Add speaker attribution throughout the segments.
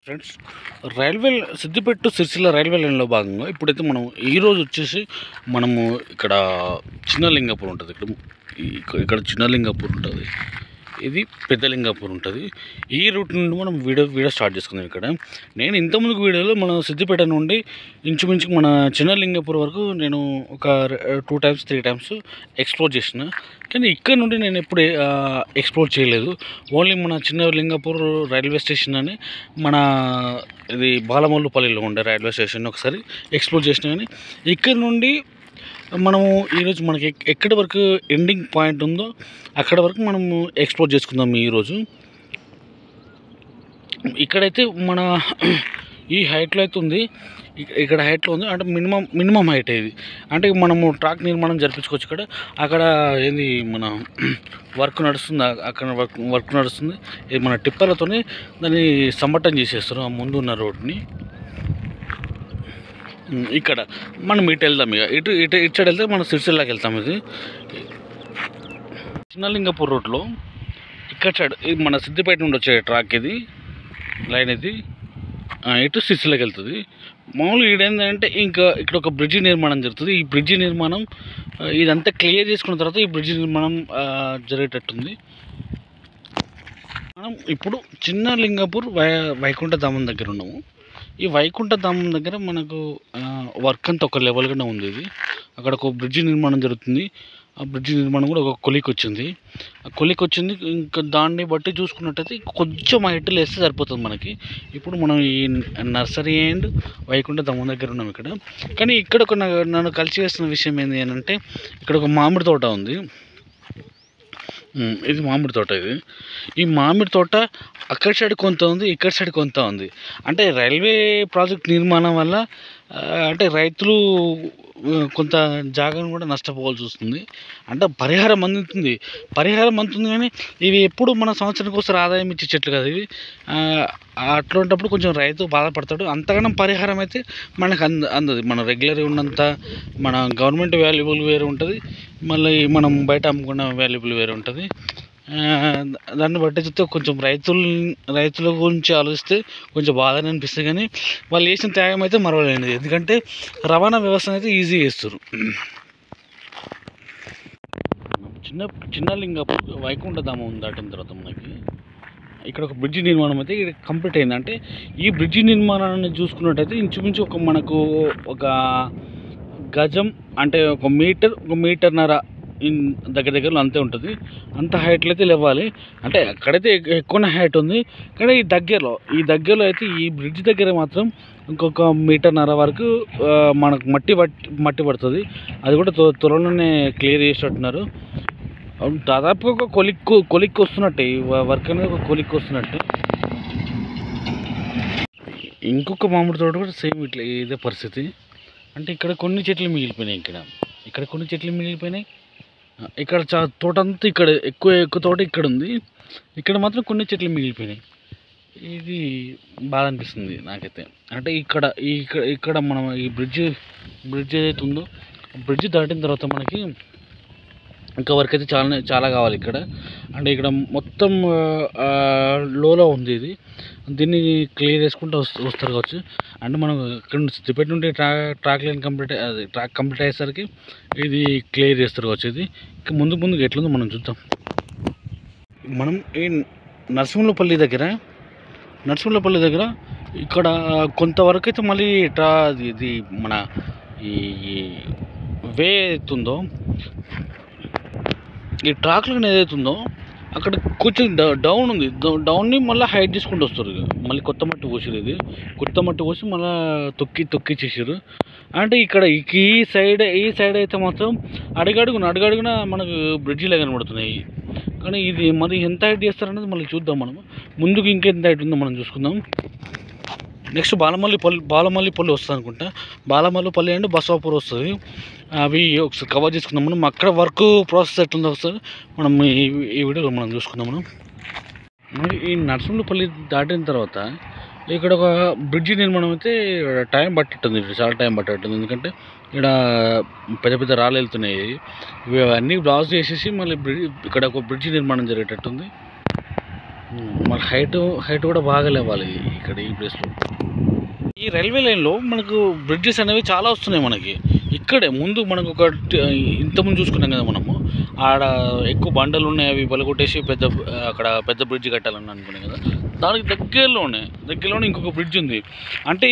Speaker 1: Friends, railway Siddipet to Sircilla railway లైన్లో భాగంగా ఇప్పుడైతే మనం ఈరోజు వచ్చేసి మనము ఇక్కడ చిన్నలింగాపూర్ ఉంటుంది. ఇక్కడ చిన్నలింగాపూర్ ఉంటుంది, ఇది పెద్దలింగాపూర్ ఉంటుంది. ఈ రూట్ నుండి మనం వీడియో స్టార్ట్ చేసుకుందాం. ఇక్కడ నేను ఇంతకుముందు వీడియోలో మన సిద్దిపేట నుండి ఇంచుమించు మన చిన్నలింగాపూర్ వరకు నేను ఒక 2 times 3 times ఎక్స్ప్లోర్ చేసిన. కానీ ఇక్కడ నుండి నేను ఎప్పుడు ఎక్స్ప్లోర్ చేయలేదు. ఓన్లీ మన చిన్నలింగాపూర్ రైల్వే స్టేషన్ అని మన ఇది బాలమల్లుపల్లిలో ఉండే రైల్వే స్టేషన్ ఒకసారి ఎక్స్ప్లోర్ చేసిన. కానీ ఇక్కడ నుండి మనము ఈరోజు మనకి ఎక్కడి వరకు ఎండింగ్ పాయింట్ ఉందో అక్కడ వరకు మనము ఎక్స్ప్లోర్ చేసుకుందాం. ఈరోజు ఇక్కడైతే మన ఈ హైట్లో అయితే ఉంది, ఇక్కడ హైట్లో ఉంది. అంటే మినిమం హైట్ ఇది. అంటే మనము ట్రాక్ నిర్మాణం జరిపించుకోవచ్చు. అక్కడ ఏంది మన వర్క్ నడుస్తుంది, అక్కడ వర్క్ నడుస్తుంది. ఇది మన టిప్పర్లతోనే దాన్ని సంబట్టం చేసేస్తారు ఆ ముందు ఉన్న రోడ్ని. ఇక్కడ మనం ఇటు వెళ్దాం. ఇటు సైడ్ వెళ్తే మనం సిరిసిల్లాకి వెళ్తాం. ఇది చిన్నలింగాపూర్ రోడ్లో ఇక్కడ సైడ్ ఇది మన సిద్దిపేట నుండి వచ్చే ట్రాక్, ఇది లైన్. ఇది ఇటు సిరిసిల్లాకి వెళ్తుంది. మామూలుగా ఏంటంటే ఇంకా ఇక్కడ ఒక బ్రిడ్జి నిర్మాణం జరుగుతుంది. ఈ బ్రిడ్జి నిర్మాణం ఇదంతా క్లియర్ చేసుకున్న తర్వాత ఈ బ్రిడ్జి నిర్మాణం జరిగేటట్టుంది. మనం ఇప్పుడు చిన్నలింగాపూర్ వైకుంఠధామం దగ్గర ఉన్నాము. ఈ వైకుంఠధామం దగ్గర మనకు వర్క్ అంతా ఒక లెవెల్గానే ఉంది. ఇది అక్కడ ఒక బ్రిడ్జి నిర్మాణం జరుగుతుంది. ఆ బ్రిడ్జి నిర్మాణం కూడా ఒక కొలికి వచ్చింది. ఆ కొలికి వచ్చింది. ఇంకా దాన్ని బట్టి చూసుకున్నట్టయితే కొంచెం హైట్లో వేస్తే సరిపోతుంది మనకి. ఇప్పుడు మనం ఈ నర్సరీ అండ్ వైకుంఠధామం దగ్గర ఉన్నాం ఇక్కడ. కానీ ఇక్కడ ఒక నన్ను కలిసి వేస్తున్న విషయం ఏంటి అని అంటే, ఇక్కడ ఒక మామిడి తోట ఉంది. ఇది మామిడి తోట. ఈ మామిడి తోట అక్కడ సైడ్ కొంత ఉంది, ఇక్కడ సైడ్ కొంత ఉంది. అంటే రైల్వే ప్రాజెక్ట్ నిర్మాణం వల్ల అంటే రైతులు కొంత జాగాను కూడా నష్టపోవాల్సి వస్తుంది. అంటే పరిహారం అందుతుంది కానీ ఇవి ఎప్పుడు మన సంవత్సరానికి ఒకసారి ఆదాయం ఇచ్చే చెట్లు కదా ఇవి. అట్లాంటప్పుడు కొంచెం రైతు బాధపడతాడు. అంతగానం పరిహారం అయితే మనకు అందదు. మన రెగ్యులర్ ఉన్నంత మన గవర్నమెంట్ వాల్యుబుల్ వేరే ఉంటుంది, మళ్ళీ మనం బయట అమ్ముకున్న వాల్యుబుల్ వేరే ఉంటుంది. దాన్ని బట్టి చూస్తే కొంచెం రైతుల గురించి ఆలోచిస్తే కొంచెం బాధనే అనిపిస్తుంది. కానీ వాళ్ళు చేసిన త్యాగం అయితే మరవలేనిది. ఎందుకంటే రవాణా వ్యవస్థ అయితే ఈజీ చేస్తారు. చిన్నలింగాపూర్ వైకుంఠధామం దాటిన తర్వాత మనకి ఇక్కడ ఒక బ్రిడ్జి నిర్మాణం అయితే ఇక్కడ కంప్లీట్ అయింది. అంటే ఈ బ్రిడ్జి నిర్మాణాన్ని చూసుకున్నట్టయితే ఇంచుమించు మనకు ఒక గజం అంటే 1 మీటర్న్నర దగ్గరలో అంతే ఉంటుంది. అంత హైట్లో అయితే లేవాలి. అంటే అక్కడైతే ఎక్కువ హైట్ ఉంది. కానీ ఈ దగ్గరలో అయితే ఈ బ్రిడ్జ్ దగ్గర మాత్రం ఇంకొక 1.5 మీటర్ వరకు మనకు మట్టి పడుతుంది. అది కూడా త్వరలోనే క్లియర్ చేసేటట్టున్నారు. దాదాపు ఒక కొలిక్కి వస్తున్నట్టే ఈ వర్క్ అనేది, ఒక కొలిక్కి వస్తున్నట్టు. ఇంకొక మామిడి తోట కూడా సేమ్ ఇట్లా ఇదే పరిస్థితి. అంటే ఇక్కడ కొన్ని చెట్లు మిగిలిపోయినాయి. ఇక్కడ కొన్ని చెట్లు మిగిలిపోయినాయి. ఇక్కడ తోట అంతా ఇక్కడ ఎక్కువ తోట ఇక్కడ ఉంది. ఇక్కడ మాత్రం కొన్ని చెట్లు మిగిలిపోయినాయి. ఇది బాధ అనిపిస్తుంది నాకైతే. అంటే ఇక్కడ మనం ఈ బ్రిడ్జ్ ఏదైతే ఉందో బ్రిడ్జ్ దాటిన తర్వాత మనకి ఇంకా వర్క్ అయితే చాలా కావాలి ఇక్కడ. అంటే ఇక్కడ మొత్తం లోలో ఉంది. దీన్ని క్లియర్ చేసుకుంటూ వస్తారు కావచ్చు. అంటే మనం ఇక్కడ సిద్దిపేట నుండి ట్రాక్ కంప్లీట్ అయ్యేసరికి ఇది క్లియర్ చేస్తారు కావచ్చు. ఇది ఇంకా ముందుకు ఎట్లుందో మనం చూద్దాం. మనం ఈ నరసింహులపల్లి దగ్గర ఇక్కడ కొంతవరకు అయితే మళ్ళీ ఇది మన ఈ వే అవుతుందో ఈ ట్రాక్లో ఏదైతుందో అక్కడ కొంచెం డౌన్ ఉంది. డౌన్ని మళ్ళీ హైట్ చేసుకుంటూ వస్తారు. మళ్ళీ కొత్త మట్టి పోసారు. ఇది కొత్త మట్టి పోసి మళ్ళీ తొక్కి చేసారు. అంటే ఇక్కడ ఈ సైడ్ అయితే మాత్రం అడుగడుగున మనకు బ్రిడ్జిలే కనబడుతున్నాయి. కానీ ఇది మరి ఎంత హైట్ చేస్తారనేది మళ్ళీ చూద్దాం. మనం ముందుకు ఇంకెంత హైట్ ఉందో మనం చూసుకుందాం. నెక్స్ట్ బాలమల్లిపల్లి వస్తుంది అనుకుంటా. బాలమల్లిపల్లి అండ్ బసవాపూర్ వస్తుంది. అవి ఒకసారి కవర్ చేసుకుందాం. మనం అక్కడ వర్క్ ప్రాసెస్ ఎట్లుందో ఒకసారి మనం ఈ వీడియోలో మనం చూసుకుందాం. మనం ఈ నరసింహులపల్లి దాటిన తర్వాత ఇక్కడ ఒక బ్రిడ్జి నిర్మాణం అయితే టైం పట్టింటుంది. చాలా టైం పట్టింటుంది. ఎందుకంటే ఇక్కడ పెద్ద రాళ్ళు వెళ్తున్నాయి. ఇవి అన్నీ బ్లాక్ చేసేసి మళ్ళీ ఇక్కడ ఒక బ్రిడ్జి నిర్మాణం జరిగేటట్టుంది. మరి హైట్ కూడా బాగా లేవాలి ఇక్కడ ఈ ప్లేస్లో. ఈ రైల్వే లైన్లో మనకు బ్రిడ్జెస్ అనేవి చాలా వస్తున్నాయి మనకి. ఇక్కడే ముందు మనకు ఒక ఇంతకుముందు చూసుకున్నాం కదా మనము, ఆడ ఎక్కువ బండలు ఉన్నాయి, అవి పలగొట్టేసి అక్కడ పెద్ద బ్రిడ్జ్ కట్టాలని అనుకున్నాం కదా. దానికి దగ్గరలోనే ఇంకొక బ్రిడ్జ్ ఉంది. అంటే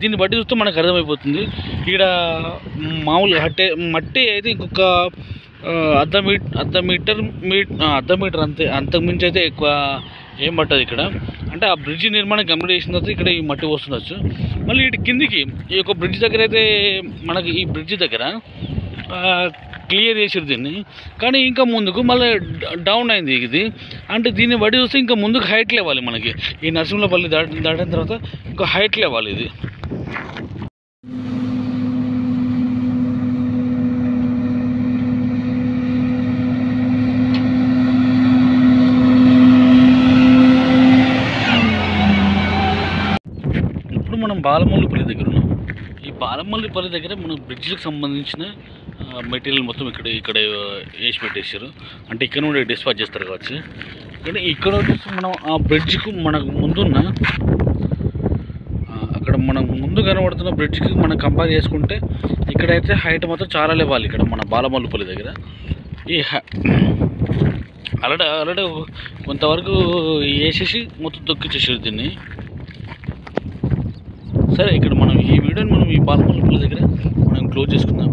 Speaker 1: దీన్ని బట్టి చూస్తే మనకు అర్థమైపోతుంది ఈడ మామూలుగా మట్టి అయితే ఇంకొక అర్ధ మీటర్ అంతే, అంతకుమించి అయితే ఎక్కువ ఏం పట్టదు ఇక్కడ. అంటే ఆ బ్రిడ్జ్ నిర్మాణం కంప్లీట్ చేసిన తర్వాత ఇక్కడ ఈ మట్టి వస్తుండొచ్చు. మళ్ళీ ఇటు కిందికి ఈ యొక్క బ్రిడ్జ్ దగ్గర అయితే మనకి ఈ బ్రిడ్జ్ దగ్గర క్లియర్ చేసారు దీన్ని, కానీ ఇంకా ముందుకు మళ్ళీ డౌన్ అయింది ఇది. అంటే దీన్ని బట్టి చూస్తే ఇంకా ముందుకు హైట్ లేవాలి మనకి. ఈ నరసింహపల్లి దాటిన తర్వాత ఇంకా హైట్ లేవాలి ఇది. ఇప్పుడు మనం బాలమల్లిపల్లి దగ్గర ఉన్నాం. ఈ బాలమల్లిపల్లి దగ్గర మనం బ్రిడ్జ్కి సంబంధించిన మెటీరియల్ మొత్తం ఇక్కడ వేసి పెట్టేసారు. అంటే ఇక్కడ నుండి డిస్పాచ్ చేస్తారు కావచ్చు. కానీ ఇక్కడ వచ్చేసి మనం ఆ బ్రిడ్జ్కు మనకు ముందున్న అక్కడ మనకు ముందు కనబడుతున్న బ్రిడ్జ్కి మనం కంపేర్ చేసుకుంటే ఇక్కడైతే హైట్ మాత్రం చాలా లేవాలి. ఇక్కడ మన బాలమల్లిపల్లి దగ్గర ఈ ఆల్రెడీ కొంతవరకు వేసేసి మొత్తం తొక్కిచ్చేసారు దీన్ని. సరే, ఇక్కడ మనం ఈ వీడియోని ఈ బాలమల్లిపల్లి దగ్గర మనం క్లోజ్ చేసుకుందాం.